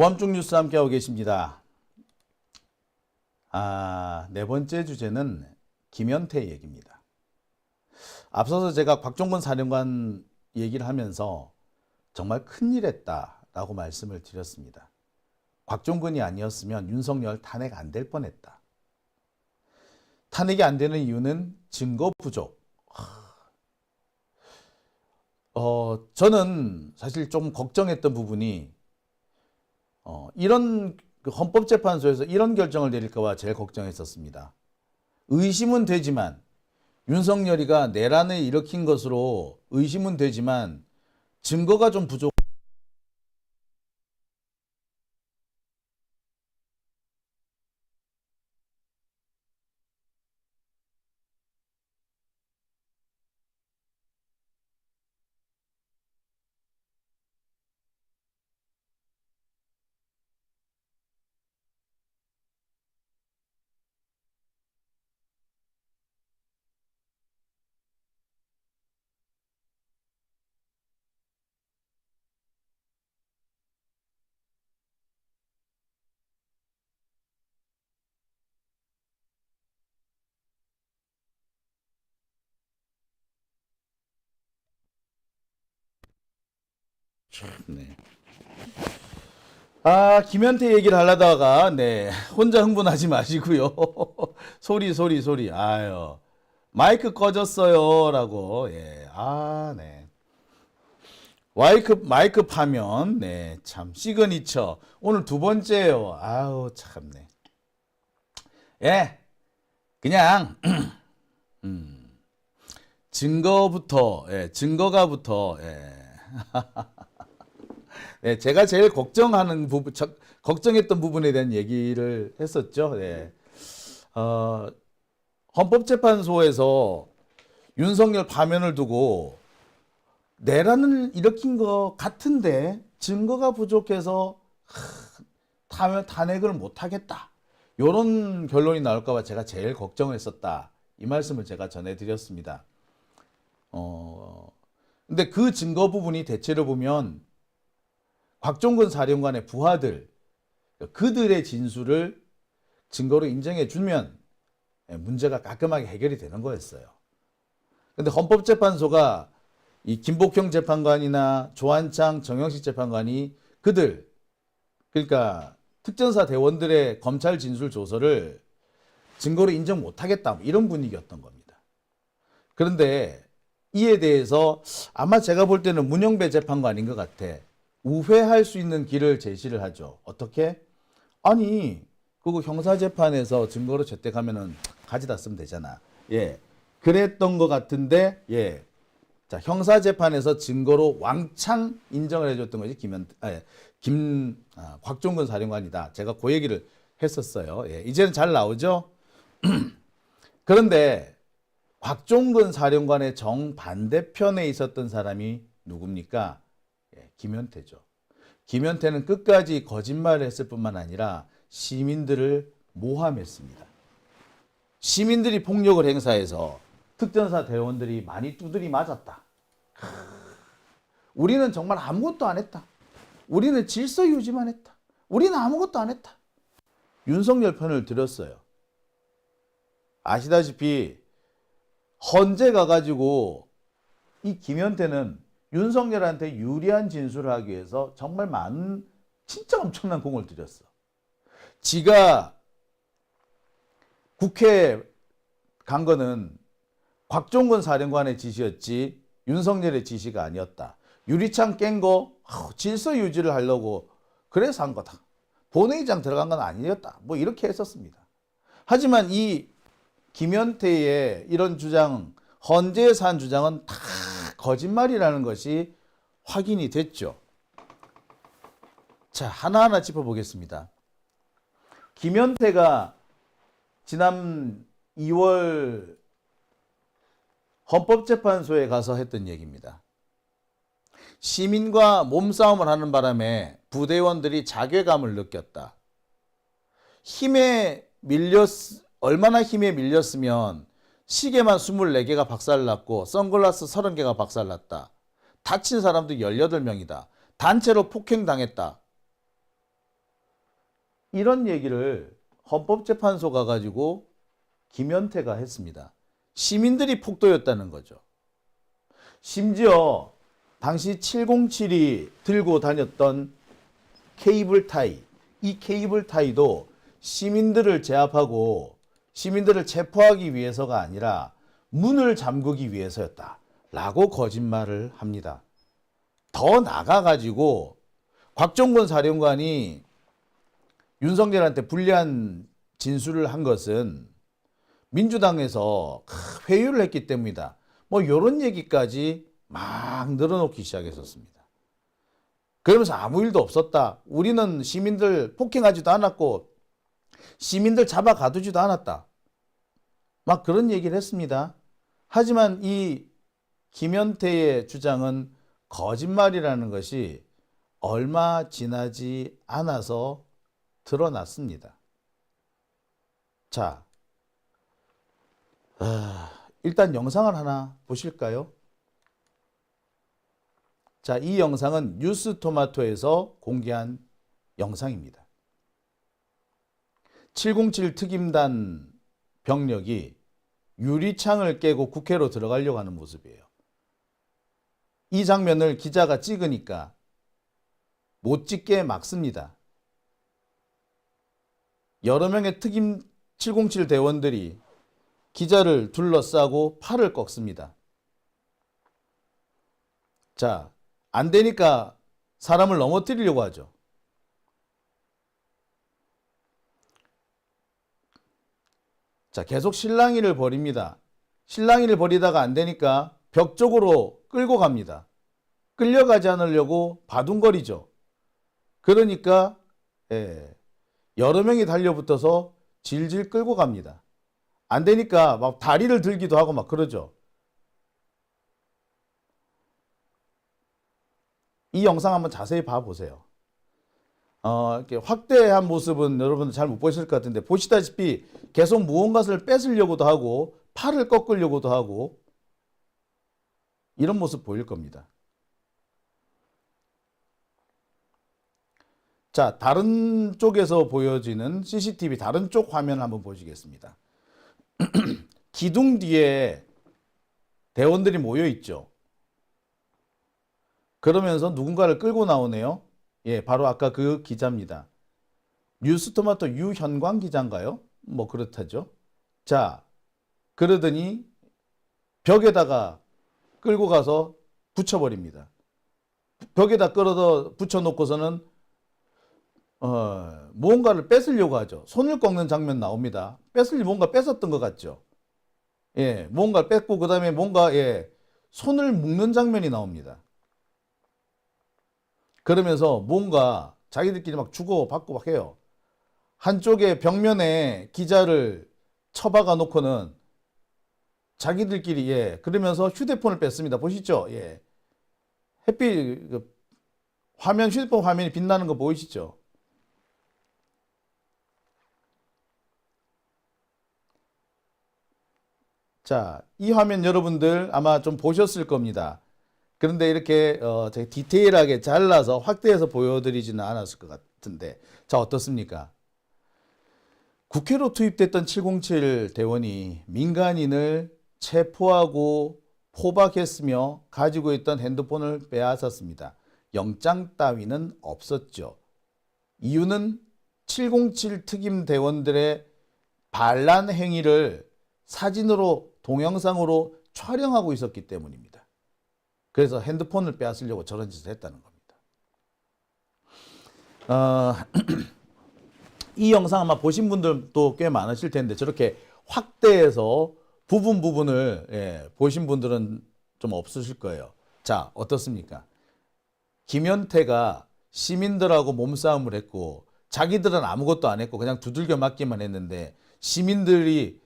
오밤중 뉴스 함께하고 계십니다. 네 번째 주제는 김연태 얘기입니다. 앞서서 제가 곽종근 사령관 얘기를 하면서 정말 큰일 했다라고 말씀을 드렸습니다. 곽종근이 아니었으면 윤석열 탄핵 안 될 뻔했다. 탄핵이 안 되는 이유는 증거 부족. 저는 사실 좀 걱정했던 부분이 이런 헌법재판소에서 이런 결정을 내릴까 봐 제일 걱정했었습니다. 의심은 되지만 윤석열이가 내란을 일으킨 것으로 의심은 되지만 증거가 좀 부족. 네. 김연태 얘기를 하려다가 혼자 흥분하지 마시고요. 소리. 아유. 마이크 꺼졌어요라고. 예. 네. 마이크 파면 참 시그니처. 오늘 두 번째예요. 아우 참네. 예. 그냥 증거가부터 제가 제일 걱정했던 부분에 대한 얘기를 했었죠. 헌법재판소에서 윤석열 파면을 두고 내란을 일으킨 것 같은데 증거가 부족해서 탄핵을 못하겠다. 이런 결론이 나올까 봐 제가 제일 걱정을 했었다. 이 말씀을 제가 전해드렸습니다. 근데 그 증거 부분이 대체로 보면 곽종근 사령관의 부하들, 그들의 진술을 증거로 인정해 주면 문제가 깔끔하게 해결이 되는 거였어요. 근데 헌법재판소가 이 김복형 재판관이나 조한창, 정영식 재판관이 그러니까 특전사 대원들의 검찰 진술 조서를 증거로 인정 못하겠다, 이런 분위기였던 겁니다. 그런데 이에 대해서 아마 제가 볼 때는 문영배 재판관인 것 같아. 우회할 수 있는 길을 제시를 하죠. 어떻게? 아니, 그거 형사재판에서 증거로 채택하면은 가져다 쓰면 되잖아. 예. 그랬던 것 같은데, 예. 자, 형사재판에서 증거로 왕창 인정을 해줬던 것이 곽종근 사령관이다. 제가 그 얘기를 했었어요. 예. 이제는 잘 나오죠? 그런데 곽종근 사령관의 정반대편에 있었던 사람이 누굽니까? 김연태죠. 김연태는 끝까지 거짓말을 했을 뿐만 아니라 시민들을 모함했습니다. 시민들이 폭력을 행사해서 특전사 대원들이 많이 두드리 맞았다. 우리는 정말 아무것도 안 했다. 우리는 질서 유지만 했다. 우리는 아무것도 안 했다. 윤석열 편을 들었어요. 아시다시피 헌재 가가지고 이 김연태는 윤석열한테 유리한 진술을 하기 위해서 정말 많은, 진짜 엄청난 공을 들였어. 지가 국회에 간 거는 곽종근 사령관의 지시였지 윤석열의 지시가 아니었다. 유리창 깬 거 질서 유지를 하려고 그래서 한 거다. 본회의장 들어간 건 아니었다. 뭐 이렇게 했었습니다. 하지만 이 김연태의 이런 주장, 헌재에서 한 주장은 다 거짓말이라는 것이 확인이 됐죠. 자, 하나하나 짚어보겠습니다. 김연태가 지난 2월 헌법재판소에 가서 했던 얘기입니다. 시민과 몸싸움을 하는 바람에 부대원들이 자괴감을 느꼈다. 얼마나 힘에 밀렸으면 시계만 24개가 박살났고 선글라스 30개가 박살났다. 다친 사람도 18명이다. 단체로 폭행당했다. 이런 얘기를 헌법재판소 가가지고 김현태가 했습니다. 시민들이 폭도였다는 거죠. 심지어 당시 707이 들고 다녔던 케이블 타이, 이 케이블 타이도 시민들을 제압하고 시민들을 체포하기 위해서가 아니라 문을 잠그기 위해서였다라고 거짓말을 합니다. 더 나가가지고 곽종건 사령관이 윤석열한테 불리한 진술을 한 것은 민주당에서 회유를 했기 때문이다. 뭐 이런 얘기까지 막 늘어놓기 시작했었습니다. 그러면서 아무 일도 없었다. 우리는 시민들 폭행하지도 않았고 시민들 잡아 가두지도 않았다. 막 그런 얘기를 했습니다. 하지만 이 김현태의 주장은 거짓말이라는 것이 얼마 지나지 않아서 드러났습니다. 자, 일단 영상을 하나 보실까요? 자, 이 영상은 뉴스토마토에서 공개한 영상입니다. 707 특임단 병력이 유리창을 깨고 국회로 들어가려고 하는 모습이에요. 이 장면을 기자가 찍으니까 못 찍게 막습니다. 여러 명의 특임 707 대원들이 기자를 둘러싸고 팔을 꺾습니다. 자, 안 되니까 사람을 넘어뜨리려고 하죠. 자, 계속 실랑이를 벌입니다. 실랑이를 벌이다가 안 되니까 벽 쪽으로 끌고 갑니다. 끌려가지 않으려고 바둥거리죠. 그러니까 여러 명이 달려붙어서 질질 끌고 갑니다. 안 되니까 막 다리를 들기도 하고 막 그러죠. 이 영상 한번 자세히 봐보세요. 이렇게 확대한 모습은 여러분들 잘 못 보실 것 같은데 보시다시피 계속 무언가를 뺏으려고도 하고 팔을 꺾으려고도 하고 이런 모습 보일 겁니다. 자, 다른 쪽에서 보여지는 CCTV 다른 쪽 화면을 한번 보시겠습니다. 기둥 뒤에 대원들이 모여 있죠. 그러면서 누군가를 끌고 나오네요. 예, 바로 아까 그 기자입니다. 뉴스토마토 유현광 기자인가요? 뭐 그렇다죠. 자, 그러더니 벽에다가 끌고 가서 붙여버립니다. 벽에다 끌어서 붙여놓고서는 무언가를 뺏으려고 하죠. 손을 꺾는 장면 나옵니다. 뭔가 뺏었던 것 같죠. 예, 뭔가 뺏고 그 다음에 뭔가 손을 묶는 장면이 나옵니다. 그러면서 뭔가 자기들끼리 막 주고받고 막 해요. 한쪽에 벽면에 기자를 처박아 놓고는 자기들끼리 그러면서 휴대폰을 뺐습니다. 보시죠? 햇빛 화면 휴대폰 화면이 빛나는 거 보이시죠? 자, 이 화면 여러분들 아마 좀 보셨을 겁니다. 그런데 이렇게 제가 디테일하게 잘라서 확대해서 보여드리지는 않았을 것 같은데 자, 어떻습니까? 국회로 투입됐던 707 대원이 민간인을 체포하고 포박했으며 가지고 있던 핸드폰을 빼앗았습니다. 영장 따위는 없었죠. 이유는 707 특임 대원들의 반란 행위를 사진으로 동영상으로 촬영하고 있었기 때문입니다. 그래서 핸드폰을 빼앗으려고 저런 짓을 했다는 겁니다. 이 영상 아마 보신 분들도 꽤 많으실 텐데 저렇게 확대해서 부분을 보신 분들은 좀 없으실 거예요. 자, 어떻습니까? 김현태가 시민들하고 몸싸움을 했고 자기들은 아무것도 안 했고 그냥 두들겨 맞기만 했는데 시민들이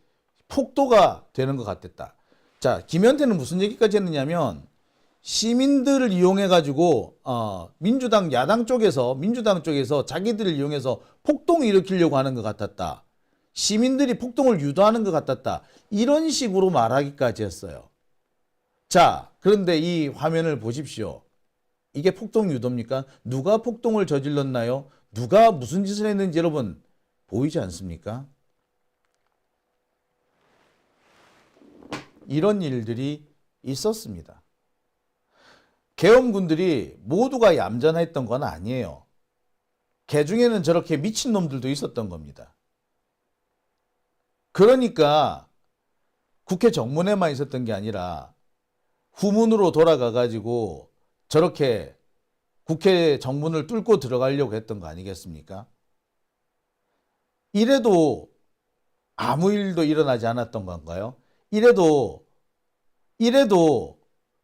폭도가 되는 것 같았다. 자, 김현태는 무슨 얘기까지 했느냐면 시민들을 이용해 가지고 민주당 쪽에서 자기들을 이용해서 폭동을 일으키려고 하는 것 같았다. 시민들이 폭동을 유도하는 것 같았다. 이런 식으로 말하기까지 했어요. 자, 그런데 이 화면을 보십시오. 이게 폭동 유도입니까? 누가 폭동을 저질렀나요? 누가 무슨 짓을 했는지 여러분 보이지 않습니까? 이런 일들이 있었습니다. 계엄군들이 모두가 얌전했던 건 아니에요. 개 중에는 저렇게 미친놈들도 있었던 겁니다. 그러니까 국회 정문에만 있었던 게 아니라 후문으로 돌아가 가지고 저렇게 국회 정문을 뚫고 들어가려고 했던 거 아니겠습니까? 이래도 아무 일도 일어나지 않았던 건가요? 이래도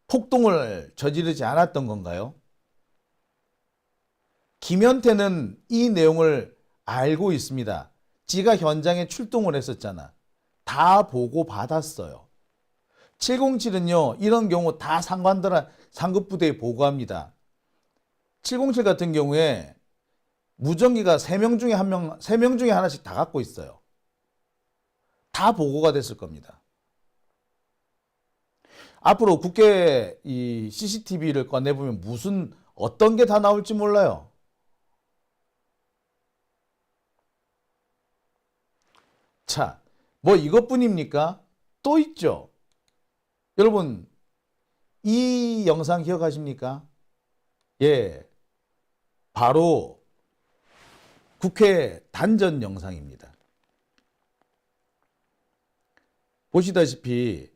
폭동을 저지르지 않았던 건가요? 김현태는 이 내용을 알고 있습니다. 지가 현장에 출동을 했었잖아. 다 보고 받았어요. 707은요, 이런 경우 다 상급부대에 보고합니다. 707 같은 경우에 무전기가 3명 중에 1명, 3명 중에 하나씩 다 갖고 있어요. 다 보고가 됐을 겁니다. 앞으로 국회 이 CCTV를 꺼내보면 어떤 게 다 나올지 몰라요. 자, 뭐 이것뿐입니까? 또 있죠. 여러분, 이 영상 기억하십니까? 예, 바로 국회 단전 영상입니다. 보시다시피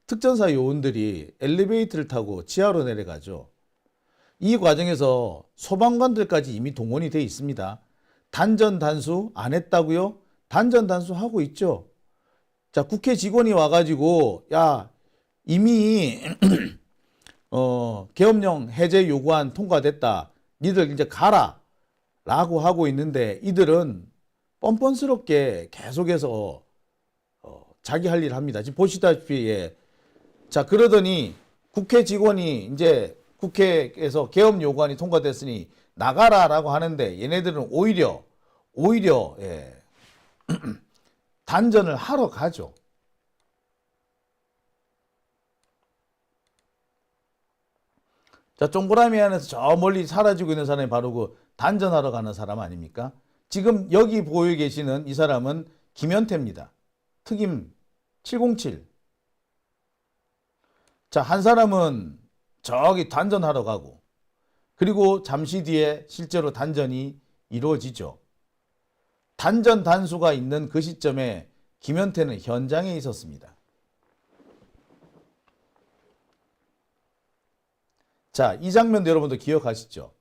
특전사 요원들이 엘리베이터를 타고 지하로 내려가죠. 이 과정에서 소방관들까지 이미 동원이 돼 있습니다. 단전 단수 안 했다고요? 단전 단수 하고 있죠. 자, 국회 직원이 와가지고 야, 이미 계엄령 해제 요구안 통과됐다. 니들 이제 가라 라고 하고 있는데 이들은 뻔뻔스럽게 계속해서 자기 할 일 합니다. 지금 보시다시피 자, 그러더니 국회 직원이 이제 국회에서 계엄 요구안이 통과됐으니 나가라라고 하는데 얘네들은 오히려 단전을 하러 가죠. 자, 동그라미 안에서 저 멀리 사라지고 있는 사람이 바로 그 단전하러 가는 사람 아닙니까? 지금 여기 보여 계시는 이 사람은 김현태입니다. 특임 707. 자, 한 사람은 저기 단전하러 가고, 그리고 잠시 뒤에 실제로 단전이 이루어지죠. 단전 단수가 있는 그 시점에 김현태는 현장에 있었습니다. 자, 이 장면도 여러분도 기억하시죠?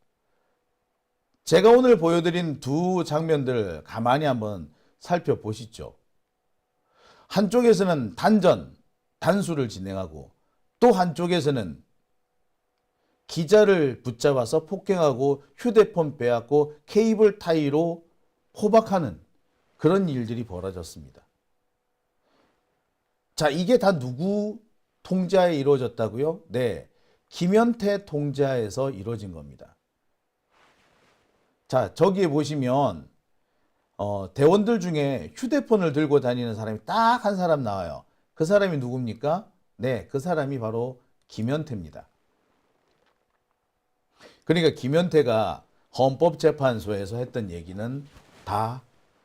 제가 오늘 보여드린 두 장면들 가만히 한번 살펴보시죠. 한쪽에서는 단수를 진행하고 또 한쪽에서는 기자를 붙잡아서 폭행하고 휴대폰 빼앗고 케이블 타이로 포박하는 그런 일들이 벌어졌습니다. 자, 이게 다 누구 통제하에 이루어졌다고요? 네, 김현태 통제하에서 이루어진 겁니다. 자, 저기에 보시면 대원들 중에 휴대폰을 들고 다니는 사람이 딱 한 사람 나와요. 그 사람이 누굽니까? 네, 그 사람이 바로 김현태입니다. 그러니까 김현태가 헌법재판소에서 했던 얘기는 다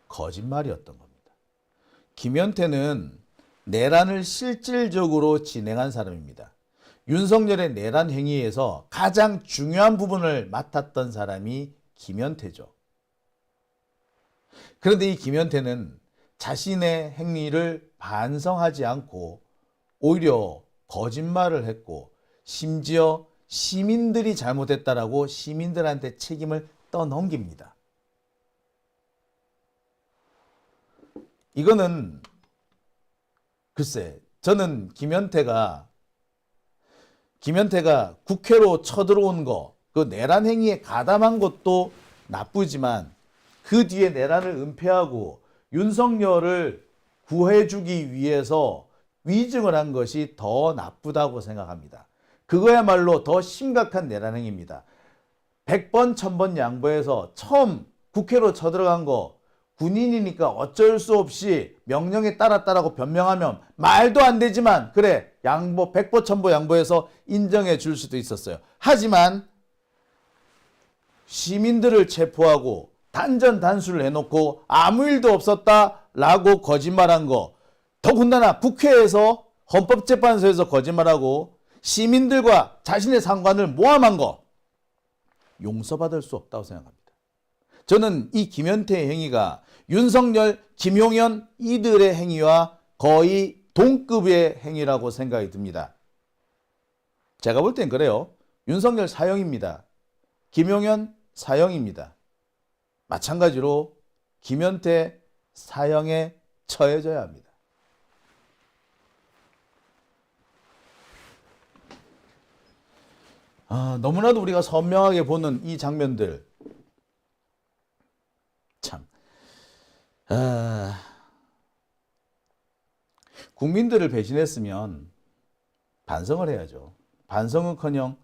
거짓말이었던 겁니다. 김현태는 내란을 실질적으로 진행한 사람입니다. 윤석열의 내란 행위에서 가장 중요한 부분을 맡았던 사람이 김현태죠. 그런데 이 김현태는 자신의 행위를 반성하지 않고 오히려 거짓말을 했고 심지어 시민들이 잘못했다라고 시민들한테 책임을 떠넘깁니다. 이거는 글쎄, 저는 김현태가 국회로 쳐들어온 거, 그 내란 행위에 가담한 것도 나쁘지만 그 뒤에 내란을 은폐하고 윤석열을 구해주기 위해서 위증을 한 것이 더 나쁘다고 생각합니다. 그거야말로 더 심각한 내란 행위입니다. 100번, 1000번 양보해서 처음 국회로 쳐들어간 거 군인이니까 어쩔 수 없이 명령에 따랐다라고 변명하면 말도 안 되지만 그래, 양보 100보 1000보 양보해서 인정해 줄 수도 있었어요. 하지만 시민들을 체포하고 단전 단수를 해놓고 아무 일도 없었다라고 거짓말한 거, 더군다나 국회에서 헌법재판소에서 거짓말하고 시민들과 자신의 상관을 모함한 거 용서받을 수 없다고 생각합니다. 저는 이 김현태의 행위가 윤석열, 김용현 이들의 행위와 거의 동급의 행위라고 생각이 듭니다. 제가 볼 땐 그래요. 윤석열 사형입니다. 김용현 사형입니다. 마찬가지로 김현태 사형에 처해져야 합니다. 너무나도 우리가 선명하게 보는 이 장면들, 참 국민들을 배신했으면 반성을 해야죠. 반성은커녕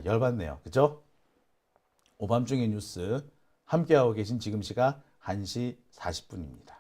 열받네요. 그죠? 오밤중의 뉴스 함께하고 계신 지금 시각 1시 40분입니다.